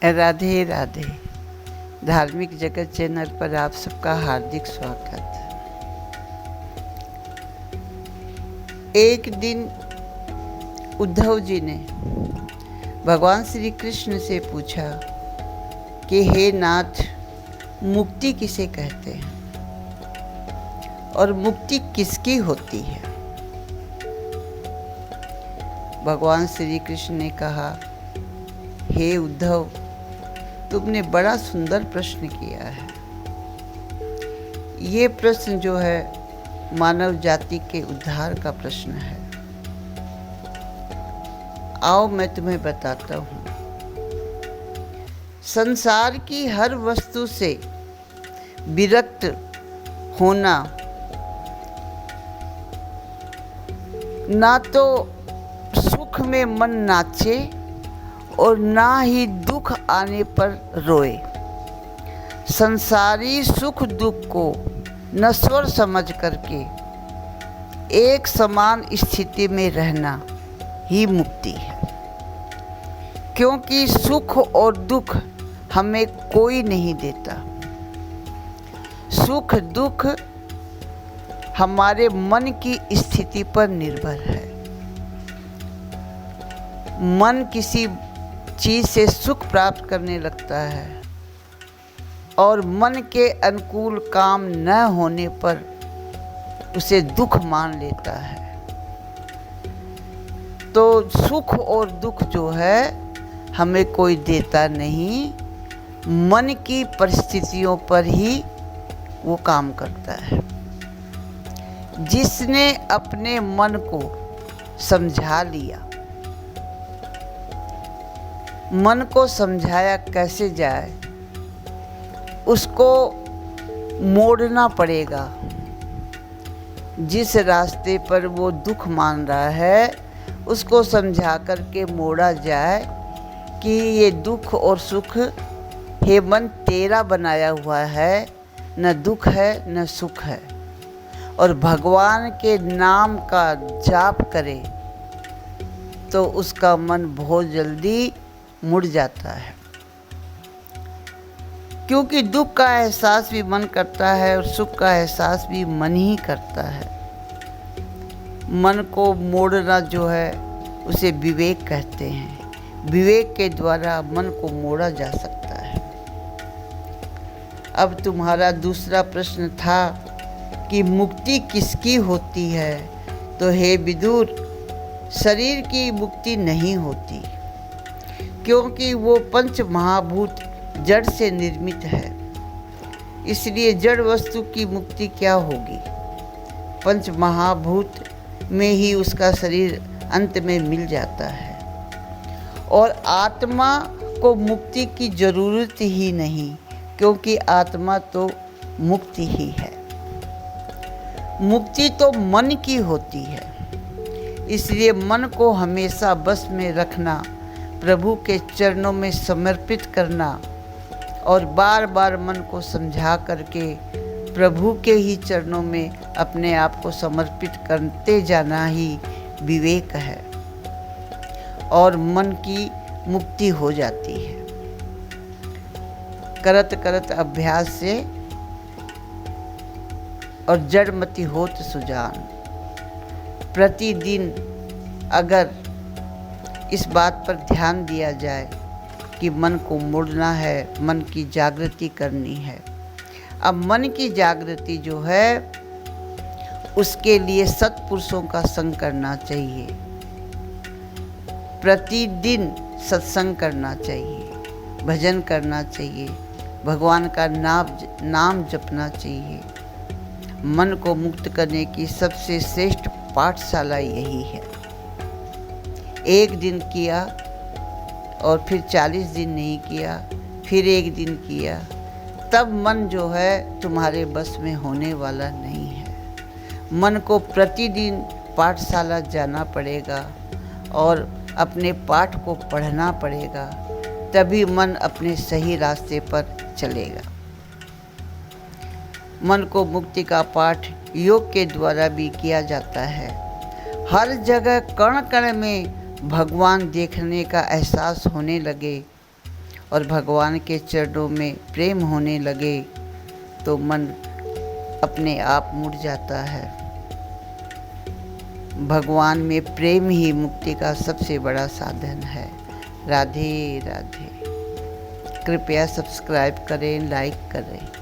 राधे राधे। धार्मिक जगत चैनल पर आप सबका हार्दिक स्वागत। एक दिन उद्धव जी ने भगवान श्री कृष्ण से पूछा कि हे नाथ, मुक्ति किसे कहते हैं और मुक्ति किसकी होती है। भगवान श्री कृष्ण ने कहा, हे उद्धव, तुमने बड़ा सुंदर प्रश्न किया है। ये प्रश्न जो है मानव जाति के उद्धार का प्रश्न है। आओ मैं तुम्हें बताता हूँ। संसार की हर वस्तु से विरक्त होना ना तो सुख में मन नाचे और ना ही दुख आने पर रोए। संसारी सुख दुख को नश्वर समझ करके एक समान स्थिति में रहना ही मुक्ति है। क्योंकि सुख और दुख हमें कोई नहीं देता। सुख दुख हमारे मन की स्थिति पर निर्भर है। मन किसी चीज़ से सुख प्राप्त करने लगता है और मन के अनुकूल काम न होने पर उसे दुख मान लेता है। तो सुख और दुख जो है हमें कोई देता नहीं, मन की परिस्थितियों पर ही वो काम करता है। जिसने अपने मन को समझा लिया, मन को समझाया कैसे जाए, उसको मोड़ना पड़ेगा। जिस रास्ते पर वो दुख मान रहा है उसको समझा करके मोड़ा जाए कि ये दुख और सुख हे मन तेरा बनाया हुआ है, न दुख है न सुख है। और भगवान के नाम का जाप करे तो उसका मन बहुत जल्दी मुड़ जाता है। क्योंकि दुख का एहसास भी मन करता है और सुख का एहसास भी मन ही करता है। मन को मोड़ना जो है उसे विवेक कहते हैं। विवेक के द्वारा मन को मोड़ा जा सकता है। अब तुम्हारा दूसरा प्रश्न था कि मुक्ति किसकी होती है। तो हे विदुर, शरीर की मुक्ति नहीं होती, क्योंकि वो पंच महाभूत जड़ से निर्मित है। इसलिए जड़ वस्तु की मुक्ति क्या होगी। पंच महाभूत में ही उसका शरीर अंत में मिल जाता है। और आत्मा को मुक्ति की जरूरत ही नहीं, क्योंकि आत्मा तो मुक्ति ही है। मुक्ति तो मन की होती है। इसलिए मन को हमेशा बस में रखना, प्रभु के चरणों में समर्पित करना और बार बार मन को समझा करके प्रभु के ही चरणों में अपने आप को समर्पित करते जाना ही विवेक है। और मन की मुक्ति हो जाती है। करत करत अभ्यास से और जड़मति होत सुजान। प्रतिदिन अगर इस बात पर ध्यान दिया जाए कि मन को मोड़ना है, मन की जागृति करनी है। अब मन की जागृति जो है उसके लिए सत्पुरुषों का संग करना चाहिए। प्रतिदिन सत्संग करना चाहिए, भजन करना चाहिए, भगवान का नाम जपना चाहिए। मन को मुक्त करने की सबसे श्रेष्ठ पाठशाला यही है। एक दिन किया और फिर 40 दिन नहीं किया, फिर एक दिन किया, तब मन जो है तुम्हारे बस में होने वाला नहीं है। मन को प्रतिदिन पाठशाला जाना पड़ेगा और अपने पाठ को पढ़ना पड़ेगा, तभी मन अपने सही रास्ते पर चलेगा। मन को मुक्ति का पाठ योग के द्वारा भी किया जाता है। हर जगह कण कण में भगवान देखने का एहसास होने लगे और भगवान के चरणों में प्रेम होने लगे तो मन अपने आप मुड़ जाता है। भगवान में प्रेम ही मुक्ति का सबसे बड़ा साधन है। राधे राधे। कृपया सब्सक्राइब करें, लाइक करें।